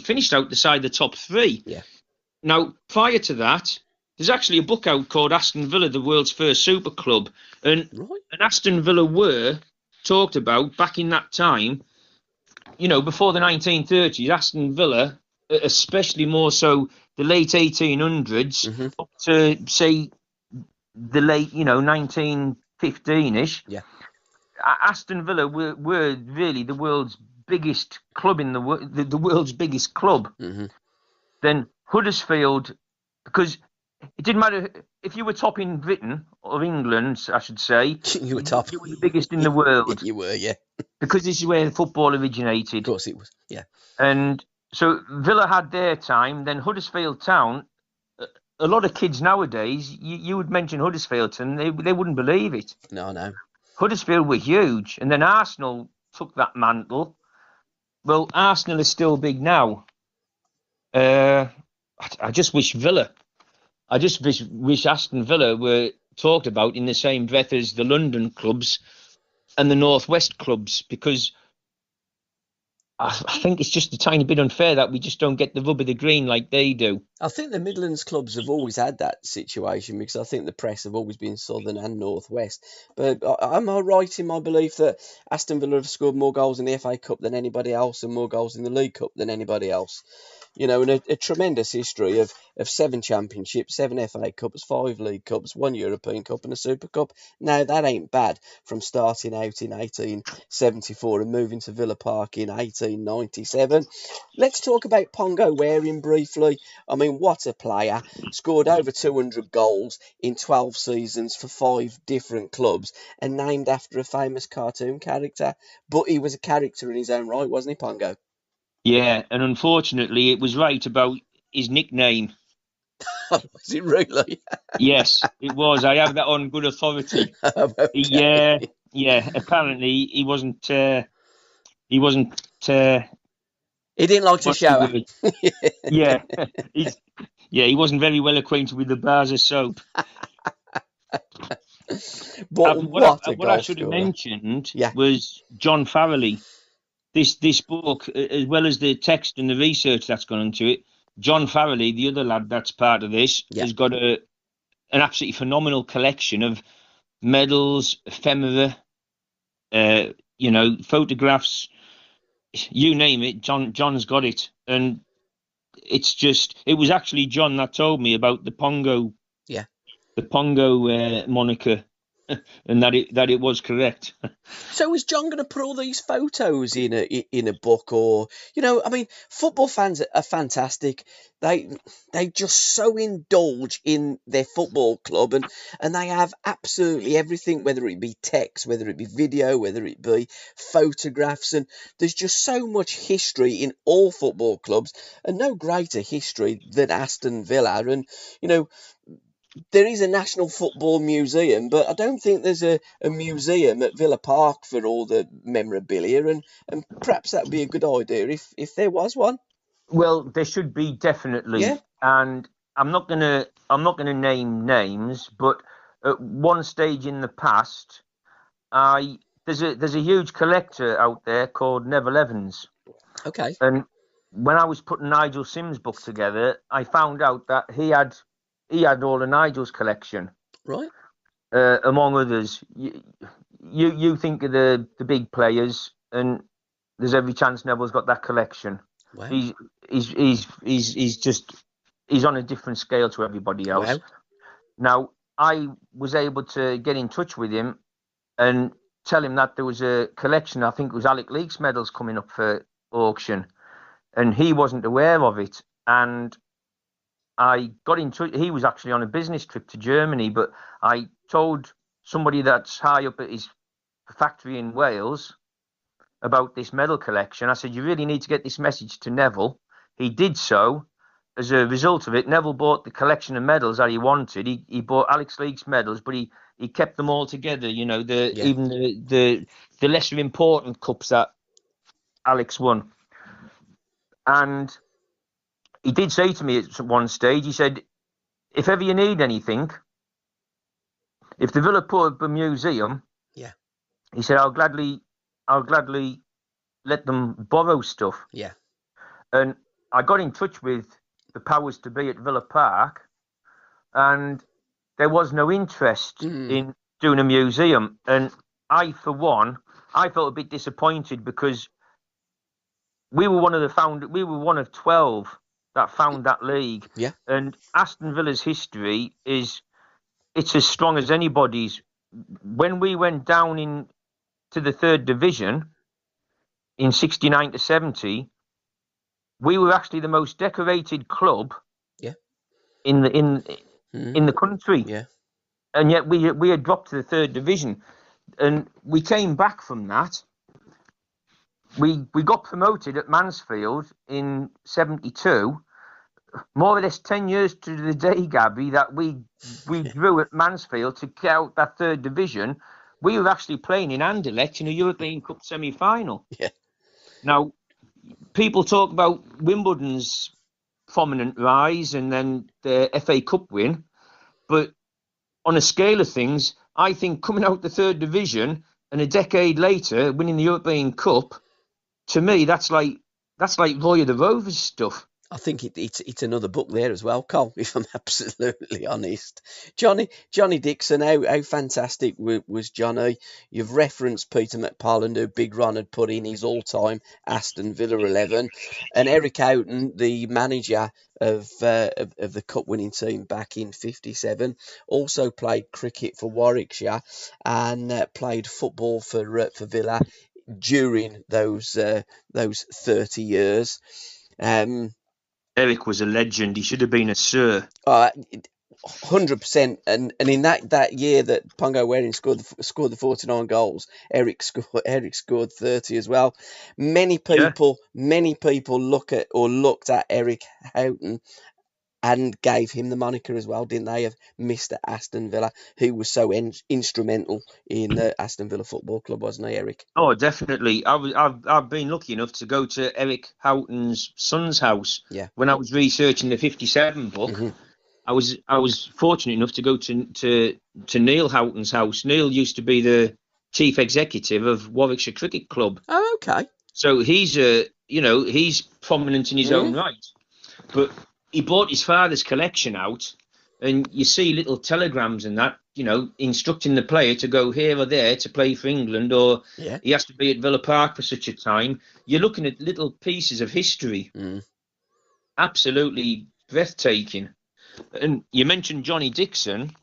finished out the side the top 3. Yeah. Now, prior to that, there's actually a book out called Aston Villa, the world's first super club. And Aston Villa were talked about back in that time, before the 1930s, Aston Villa, especially more so the late 1800s, up to, say, the late, 1915-ish. Yeah. Aston Villa were really the world's biggest club the world's biggest club. Mm-hmm. Then Huddersfield, because it didn't matter if you were top in Britain or England, I should say. You were top. You were the biggest in the world. You were, yeah. Because this is where football originated. Of course it was, yeah. And so Villa had their time. Then Huddersfield Town. A lot of kids nowadays, you would mention Huddersfield Town, they wouldn't believe it. No. Huddersfield were huge, and then Arsenal took that mantle. Well, Arsenal is still big now. I just wish wish Aston Villa were talked about in the same breath as the London clubs and the Northwest clubs, because I think it's just a tiny bit unfair that we just don't get the rub of the green like they do. I think the Midlands clubs have always had that situation because I think the press have always been Southern and Northwest. But am I right in my belief that Aston Villa have scored more goals in the FA Cup than anybody else and more goals in the League Cup than anybody else? And a tremendous history of 7 championships, 7 FA Cups, 5 League Cups, 1 European Cup and a Super Cup. Now, that ain't bad from starting out in 1874 and moving to Villa Park in 1897. Let's talk about Pongo Waring briefly. I mean, what a player. Scored over 200 goals in 12 seasons for 5 different clubs and named after a famous cartoon character. But he was a character in his own right, wasn't he, Pongo? Yeah, and unfortunately, it was right about his nickname. Was it really? Yes, it was. I have that on good authority. Okay. Yeah. Apparently, he wasn't. He didn't like to shower. Yeah, he wasn't very well acquainted with the bars of soap. But what I should have mentioned was Jon Farrelly. This book, as well as the text and the research that's gone into it, Jon Farrelly, the other lad that's part of this, has got an absolutely phenomenal collection of medals, ephemera, photographs, you name it. John's got it, and it was actually John that told me about the Pongo Pongo moniker, and that it was correct. So is John going to put all these photos in a book, or football fans are fantastic. They just so indulge in their football club, and they have absolutely everything, whether it be text, whether it be video, whether it be photographs, and there's just so much history in all football clubs, and no greater history than Aston Villa. And there is a National Football Museum, but I don't think there's a museum at Villa Park for all the memorabilia, and perhaps that would be a good idea if there was one. Well, there should be, definitely. Yeah. And I'm not gonna name names, but at one stage in the past, there's a huge collector out there called Neville Evans. Okay. And when I was putting Nigel Sims' book together, I found out that he had all of Nigel's collection, right? Among others. You think of the big players, and there's every chance Neville's got that collection. Wow. He's on a different scale to everybody else. Wow. Now, I was able to get in touch with him and tell him that there was a collection, I think it was Alec Leake's medals, coming up for auction, and he wasn't aware of it. And I got in touch. He was actually on a business trip to Germany, but I told somebody that's high up at his factory in Wales about this medal collection. I said, you really need to get this message to Neville. He did so. As a result of it, Neville bought the collection of medals that he wanted. He bought Alex Leake's medals, but he kept them all together. Even the lesser important cups that Alex won. And he did say to me at one stage, he said, if ever you need anything, if the Villa put up a museum, yeah, he said, I'll gladly let them borrow stuff. Yeah. And I got in touch with the powers to be at Villa Park, and there was no interest in doing a museum. And I, for one, I felt a bit disappointed, because we were one of 12 that found that league. Yeah. And Aston Villa's history it's as strong as anybody's. When we went down to the third division in 69 to 70, we were actually the most decorated club in the country. Yeah. And yet we had dropped to the third division, and we came back from that. We got promoted at Mansfield in 72, more or less 10 years to the day, Gabbie, that we drew at Mansfield to get out that third division. We were actually playing in Anderlecht in a European Cup semi-final. Yeah. Now, people talk about Wimbledon's prominent rise and then the FA Cup win, but on a scale of things, I think coming out the third division and a decade later winning the European Cup, to me, that's like Roy of the Rovers stuff. I think it's another book there as well, Col, if I'm absolutely honest. Johnny Dixon, how fantastic was Johnny? You've referenced Peter McParland, who Big Ron had put in his all-time Aston Villa 11, and Eric Houghton, the manager of the cup-winning team back in '57, also played cricket for Warwickshire and played football for Villa during those 30 years. Eric was a legend. He should have been a Sir. 100%. And in that year that Pongo Waring scored the 49 goals, Eric scored 30 as well. Many people looked at Eric Houghton and gave him the moniker as well, didn't they, of Mr. Aston Villa, who was so instrumental in Aston Villa Football Club, wasn't he, Eric? Oh, definitely. I've been lucky enough to go to Eric Houghton's son's house. Yeah. When I was researching the '57 book. Mm-hmm. I was fortunate enough to go to Neil Houghton's house. Neil used to be the chief executive of Warwickshire Cricket Club. Oh, okay. So he's he's prominent in his own right, but he bought his father's collection out, and you see little telegrams and that, instructing the player to go here or there to play for England, or he has to be at Villa Park for such a time. You're looking at little pieces of history. Absolutely breathtaking. And you mentioned Johnny Dixon.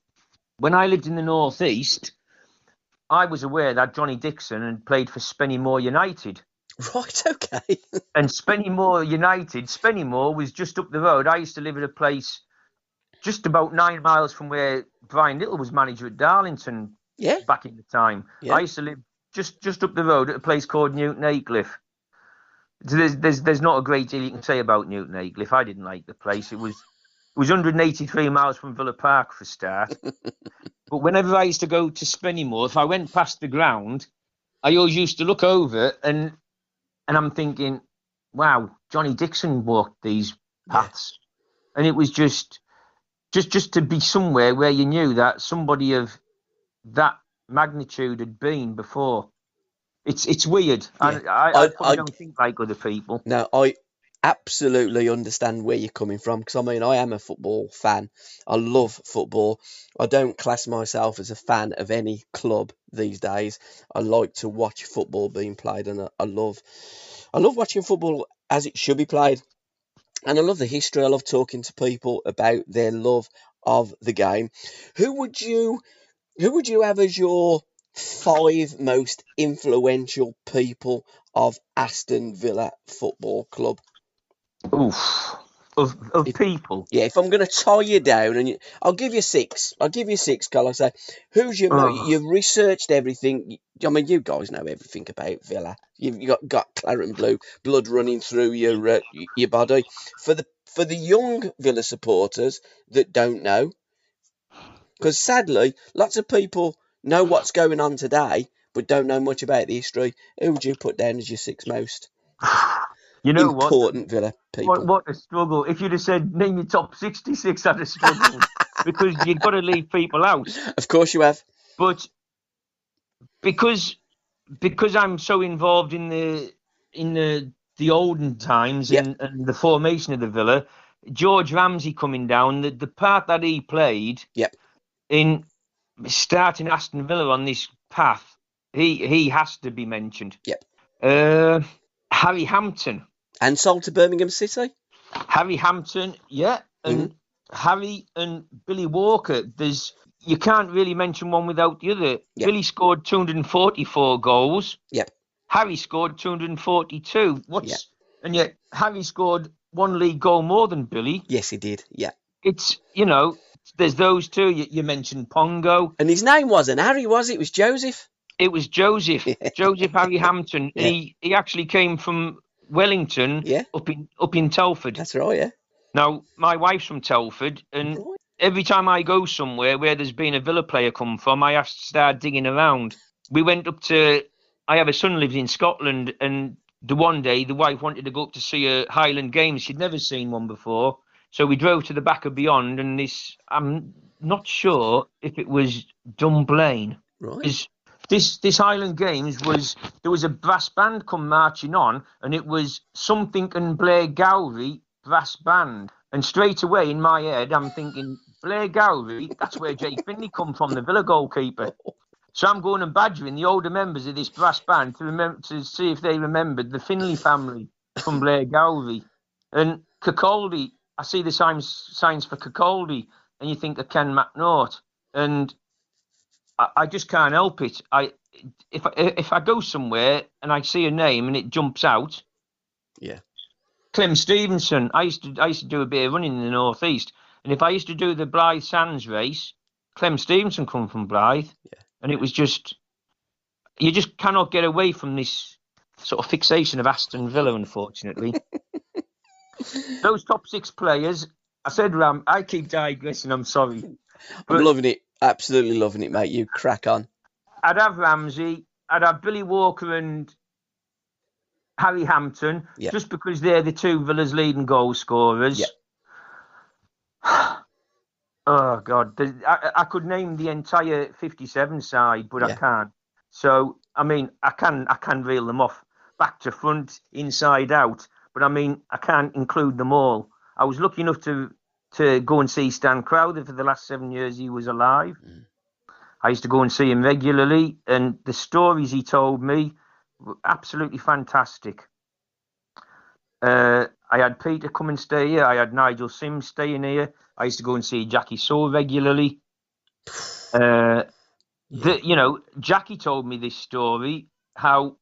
when I lived in the North East, I was aware that Johnny Dixon had played for Spennymoor United. Right, okay. And Spennymoor was just up the road. I used to live at a place just about 9 miles from where Brian Little was manager at Darlington back in the time. Yeah. I used to live just up the road at a place called Newton Aycliffe. There's not a great deal you can say about Newton Aycliffe. I didn't like the place. It was 183 miles from Villa Park for a start. But whenever I used to go to Spennymoor, if I went past the ground, I always used to look over and I'm thinking, wow, Johnny Dixon walked these paths. Yeah. And it was just to be somewhere where you knew that somebody of that magnitude had been before. It's weird. Yeah. I probably don't think like other people. No, I absolutely understand where you're coming from, because I mean, I am a football fan. I love football. I don't class myself as a fan of any club these days. I like to watch football being played, and I love watching football as it should be played. And I love the history. I love talking to people about their love of the game. Who would you have as your 5 most influential people of Aston Villa Football Club? Oof. Of people? Yeah, if I'm going to tie you down, and I'll give you 6. Carl. I say, who's your... You've researched everything. I mean, you guys know everything about Villa. You've got claret and blue blood running through your body. For the young Villa supporters that don't know, because sadly, lots of people know what's going on today, but don't know much about the history. Who would you put down as your 6 most important Villa people? What a struggle. If you'd have said, name your top 66, I'd have struggled. Because you've got to leave people out. Of course you have. But because I'm so involved in the olden times and the formation of the Villa, George Ramsey coming down, the part that he played in starting Aston Villa on this path, he has to be mentioned. Harry Hampton. And sold to Birmingham City? Harry Hampton, and Harry and Billy Walker. You can't really mention one without the other. Billy scored 244 goals. Harry scored 242. And yet Harry scored 1 league goal more than Billy. Yes, he did. Yeah. It's, there's those two. You mentioned Pongo. And his name wasn't Harry, was it? It was Joseph. It was Joseph. Joseph Harry Hampton. Yeah. He actually came from Wellington up in Telford. That's right, yeah. Now, my wife's from Telford, and every time I go somewhere where there's been a Villa player come from, I have to start digging around. We went up to... I have a son who lives in Scotland, and one day the wife wanted to go up to see a Highland Games. She'd never seen one before. So we drove to the back of Beyond, and I'm not sure if it was Dunblane. Right. This Highland Games there was a brass band come marching on, and it was Something and Blair Gowrie brass band. And straight away in my head, I'm thinking, Blair Gowrie, that's where Jay Finley come from, the Villa goalkeeper. So I'm going and badgering the older members of this brass band to see if they remembered the Finley family from Blair Gowrie. And Kirkcaldy, I see the signs for Kirkcaldy, and you think of Ken McNaught. And I just can't help it. If I go somewhere and I see a name and it jumps out, Clem Stevenson. I used to do a bit of running in the North East, and if I used to do the Blythe Sands race, Clem Stevenson come from Blythe, and it was just you just cannot get away from this sort of fixation of Aston Villa, unfortunately. Those top 6 players, I said Ram. I keep digressing. I'm sorry. I'm loving it. Absolutely loving it, mate. You crack on. I'd have Ramsey. I'd have Billy Walker and Harry Hampton, just because they're the 2 Villa's leading goal scorers. Oh, God. I could name the entire 57 side, but I can't. So, I mean, I can reel them off back to front, inside out. But, I mean, I can't include them all. I was lucky enough to go and see Stan Crowther for the last 7 years he was alive. I used to go and see him regularly, and the stories he told me were absolutely fantastic. I had Peter come and stay here. I had Nigel Sims staying here. I used to go and see Jackie Soule regularly. Jackie told me this story, how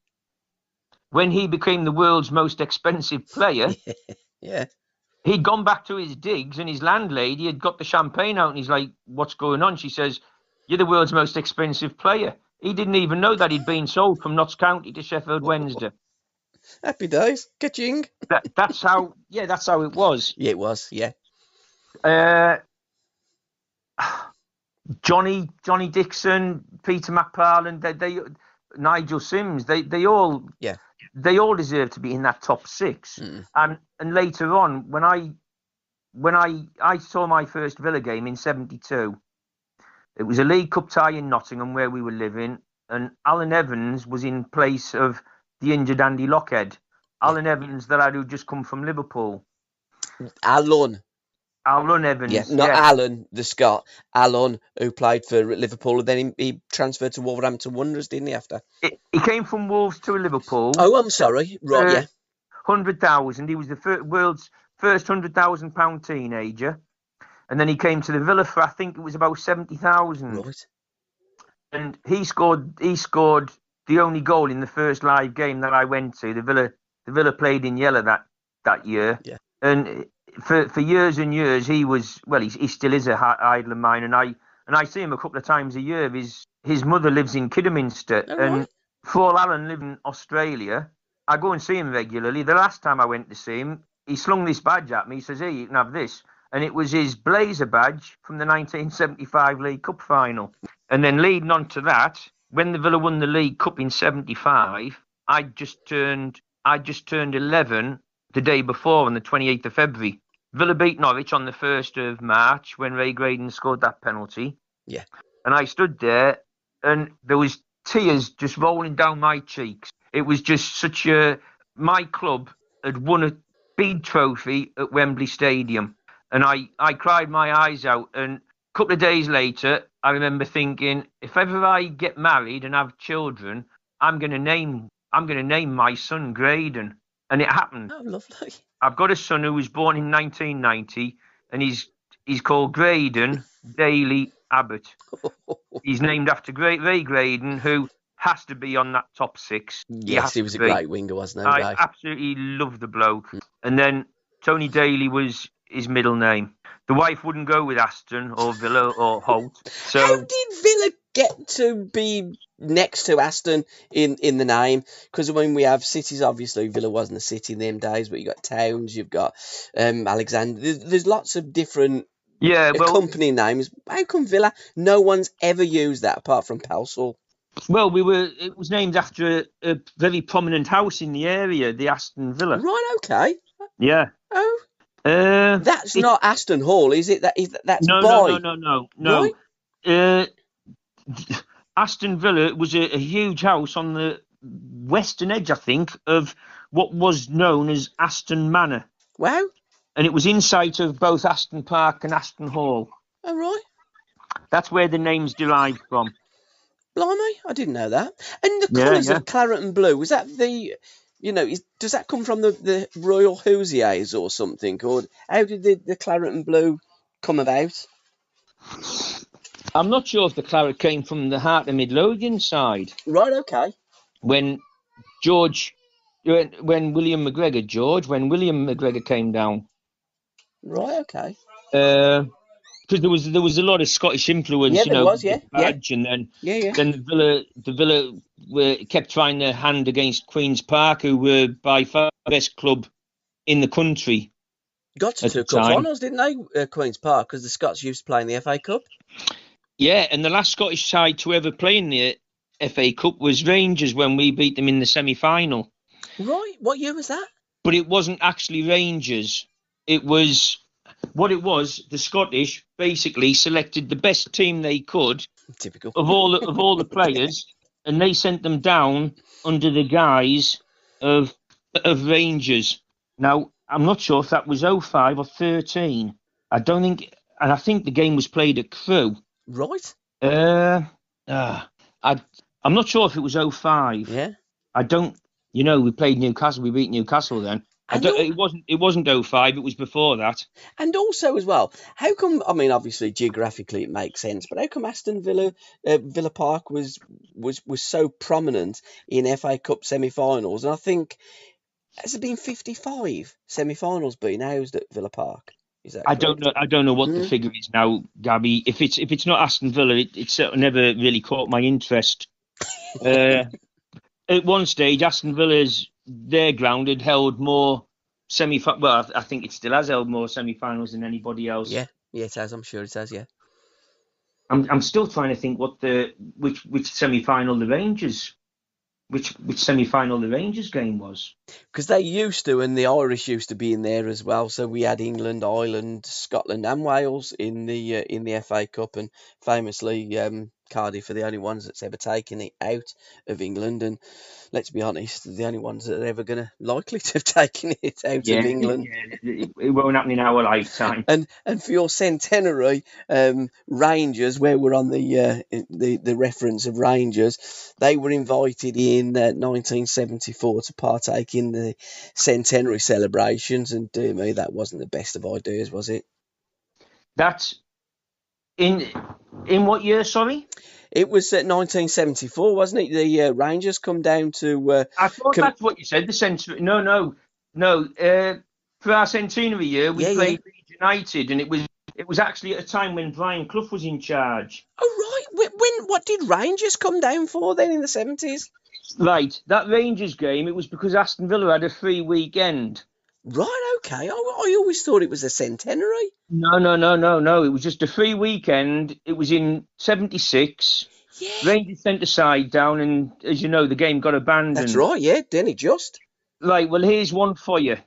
when he became the world's most expensive player, Yeah. he'd gone back to his digs and his landlady had got the champagne out and he's like, what's going on? She says, you're the world's most expensive player. He didn't even know that he'd been sold from Notts County to Sheffield Wednesday. Happy days. Ka-ching. That's how it was. Yeah, it was, yeah. Johnny Dixon, Peter McParland, they Nigel Sims, they all deserve to be in that top six. And later on, when I saw my first Villa game in '72, it was a League Cup tie in Nottingham where we were living, and Alan Evans was in place of the injured Andy Lockhead. Alan Evans, that had just come from Liverpool. Alan Evans. Yeah, not Alan, the Scot. Alan, who played for Liverpool, and then he transferred to Wolverhampton Wanderers, didn't he, after? He came from Wolves to Liverpool. Oh, I'm sorry. Right, yeah. 100,000. He was the world's first £100,000 teenager. And then he came to the Villa for, I think it was about 70,000. Right. And he scored the only goal in the first live game that I went to. The Villa played in yellow that year. Yeah. And for years and years, he still is a idol of mine. And I see him a couple of times a year. His mother lives in Kidderminster. Oh, and right. Paul Allen lived in Australia. I go and see him regularly. The last time I went to see him, he slung this badge at me. He says, "Hey, you can have this." And it was his Blazer badge from the 1975 League Cup final. And then leading on to that, when the Villa won the League Cup in '75, I just turned 11 the day before on the 28th of February. Villa beat Norwich on the 1st of March when Ray Graydon scored that penalty. Yeah. And I stood there and there was tears just rolling down my cheeks. It was just my club had won a big trophy at Wembley Stadium. And I cried my eyes out. And a couple of days later, I remember thinking, if ever I get married and have children, I'm going to name my son Graydon. And it happened. Oh, lovely. I've got a son who was born in 1990, and he's called Graydon Daly Abbott. He's named after Ray Graydon, who has to be on that top six. Yes, he was a great winger, wasn't he? I absolutely love the bloke. And then Tony Daly was his middle name. The wife wouldn't go with Aston or Villa or Holt. So how did Villa get to be next to Aston in the name? Because when we have cities, obviously Villa wasn't a city in them days, but you've got towns, you've got Alexander. There's lots of different company names. How come Villa? No one's ever used that apart from Pelsall. Well, it was named after a very prominent house in the area, the Aston Villa. Right, okay. Yeah. Oh. That's not Aston Hall, is it? That's Boy. No. Right? Aston Villa was a huge house on the western edge, I think, of what was known as Aston Manor. Wow. And it was in sight of both Aston Park and Aston Hall. Oh, right. That's where the name's derived from. Blimey, I didn't know that. And the colours of claret and blue, was that does that come from the Royal Hoosiers or something? Or how did the claret and blue come about? I'm not sure if the claret came from the Heart of Midlothian side. Right, okay. When William McGregor came down. Right, okay. Because there was a lot of Scottish influence, badge, and then the Villa kept trying their hand against Queen's Park, who were by far the best club in the country. Got to 2 cup finals, didn't they, Queen's Park, because the Scots used to play in the FA Cup? Yeah, and the last Scottish side to ever play in the FA Cup was Rangers when we beat them in the semi-final. Right, what year was that? But it wasn't actually Rangers. It was... What it was, the Scottish basically selected the best team they could, typical of all the players, and they sent them down under the guise of Rangers. Now, I'm not sure if that was 05 or 13. I think the game was played at Crewe. Right. I'm not sure if it was 05. Yeah. I don't. We played Newcastle. We beat Newcastle then. It wasn't '05. It was before that. And also as well, how come? I mean, obviously geographically it makes sense, but how come Aston Villa, Villa Park was so prominent in FA Cup semi-finals? And I think has there been 55 semi-finals being housed at Villa Park? Is that correct? I don't know what the figure is now, Gabbie. If it's not Aston Villa, it certainly never really caught my interest. At one stage, Aston Villa's their ground had held more well, I think it still has held more semi-finals than anybody else. Yeah, it has. I'm sure it has. Yeah. I'm still trying to think which semi-final the Rangers. Which semi-final the Rangers game was. Because they used to, and the Irish used to be in there as well. So we had England, Ireland, Scotland, and Wales in the FA Cup, and famously Cardiff are the only ones that's ever taken it out of England. And let's be honest, the only ones that are ever likely to have taken it out of England. Yeah, it won't happen in our lifetime. And for your centenary, Rangers, where we're on the reference of Rangers, they were invited in 1974 to partake in the centenary celebrations, and dear me, that wasn't the best of ideas, was it? That's in what year? Sorry, it was 1974, wasn't it? The Rangers come down to. I thought that's what you said. The centenary. No. For our centenary year, we played Leeds United, and it was actually at a time when Brian Clough was in charge. Oh right. What did Rangers come down for then in the 70s? Right, that Rangers game, it was because Aston Villa had a free weekend. Right, okay. I always thought it was a centenary. No. It was just a free weekend. It was in 76. Yeah. Rangers sent the side down, and as you know, the game got abandoned. That's right, yeah, didn't it just? Right, well, here's one for you.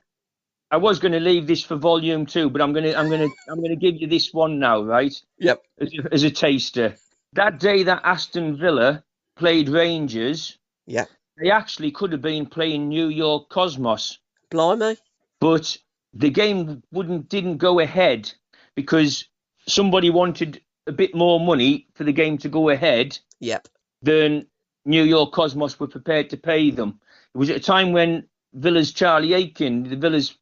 I was going to leave this for volume 2, but I'm going to give you this one now, right? Yep. As a taster. That day that Aston Villa played Rangers. Yeah. They actually could have been playing New York Cosmos. Blimey. But the game didn't go ahead because somebody wanted a bit more money for the game to go ahead. Yep. Than New York Cosmos were prepared to pay them. It was at a time when Villa's Charlie Aiken, Villa's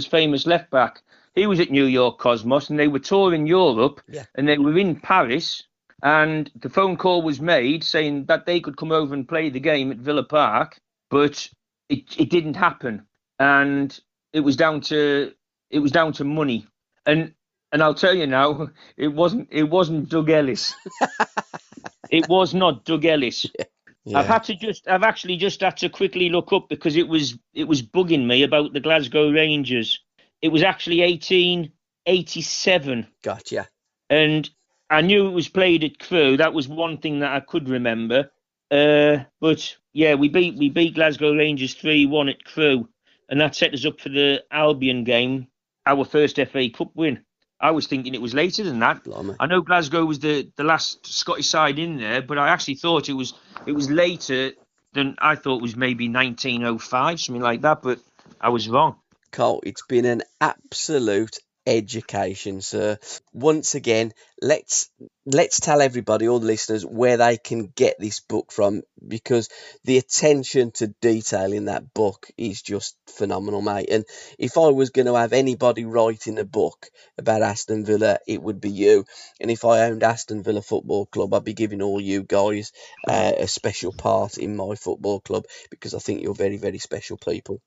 famous left back, he was at New York Cosmos, and they were touring Europe, and they were in Paris. And the phone call was made saying that they could come over and play the game at Villa Park, but it didn't happen, and it was down to money. And I'll tell you now, it wasn't Doug Ellis. It was not Doug Ellis. Yeah. I've actually just had to quickly look up because it was bugging me about the Glasgow Rangers. It was actually 1887. Gotcha. And I knew it was played at Crewe. That was one thing that I could remember. But yeah, we beat Glasgow Rangers 3-1 at Crewe, and that set us up for the Albion game, our first FA Cup win. I was thinking it was later than that. Blimey. I know Glasgow was the last Scottish side in there, but I actually thought it was later than I thought. Was maybe 1905, something like that. But I was wrong. Cole, it's been an absolute education, sir. Once again, let's tell everybody, all the listeners, where they can get this book from, because the attention to detail in that book is just phenomenal, mate. And if I was going to have anybody writing a book about Aston Villa, it would be you. And if I owned Aston Villa Football Club, I'd be giving all you guys a special part in my football club, because I think you're very, very special people.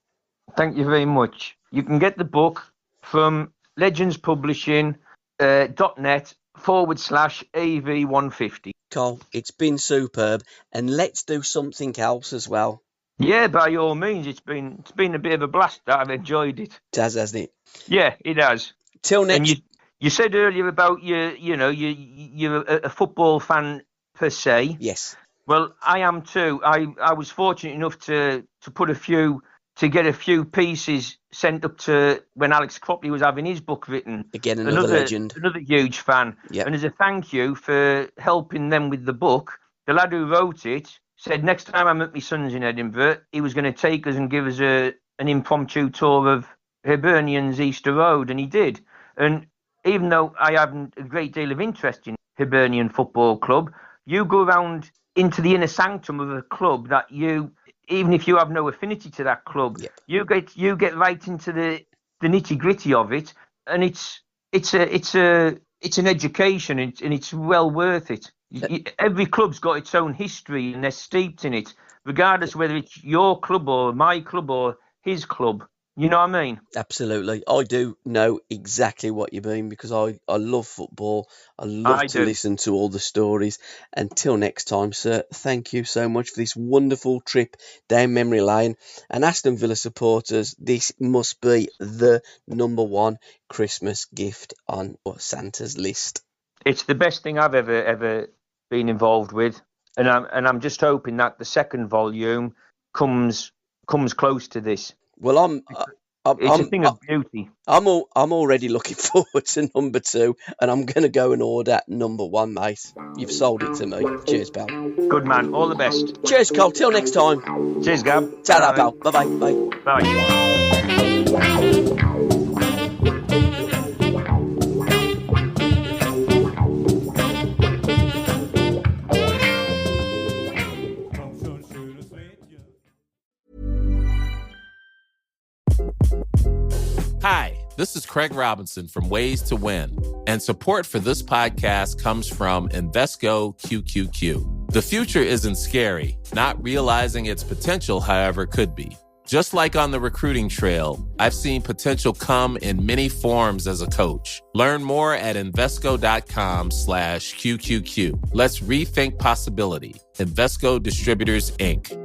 Thank you very much. You can get the book from legendspublishing.net/AV150. Cole, it's been superb, and let's do something else as well. Yeah, by all means. It's been a bit of a blast. I've enjoyed it. It has, hasn't it? Yeah, it has. Till next. And you said earlier about you're a football fan per se. Yes. Well, I am too. I was fortunate enough to get a few pieces sent up to when Alex Cropley was having his book written. Again, another legend. Another huge fan. Yep. And as a thank you for helping them with the book, the lad who wrote it said next time I'm at my son's in Edinburgh, he was going to take us and give us an impromptu tour of Hibernian's Easter Road, and he did. And even though I haven't a great deal of interest in Hibernian Football Club, you go around into the inner sanctum of a club that even if you have no affinity to that club, you get right into the nitty gritty of it, and it's an education, and it's well worth it. Every club's got its own history, and they're steeped in it, regardless whether it's your club or my club or his club. You know what I mean? Absolutely. I do know exactly what you mean, because I love football. I love to listen to all the stories. Until next time, sir, thank you so much for this wonderful trip down memory lane. And Aston Villa supporters, this must be the number one Christmas gift on Santa's list. It's the best thing I've ever been involved with, and I'm just hoping that the second volume comes close to this. Well, it's a thing of beauty. I'm already looking forward to number 2, and I'm going to go and order number 1, mate. You've sold it to me. Cheers, pal. Good man. All the best. Cheers, Cole. Till next time. Cheers, Gab. Ta-ra, pal. Bye-bye. Bye. Bye. Hi, this is Craig Robinson from Ways to Win, and support for this podcast comes from Invesco QQQ. The future isn't scary. Not realizing its potential, however, could be. Just like on the recruiting trail, I've seen potential come in many forms as a coach. Learn more at Invesco.com/QQQ. Let's rethink possibility. Invesco Distributors, Inc.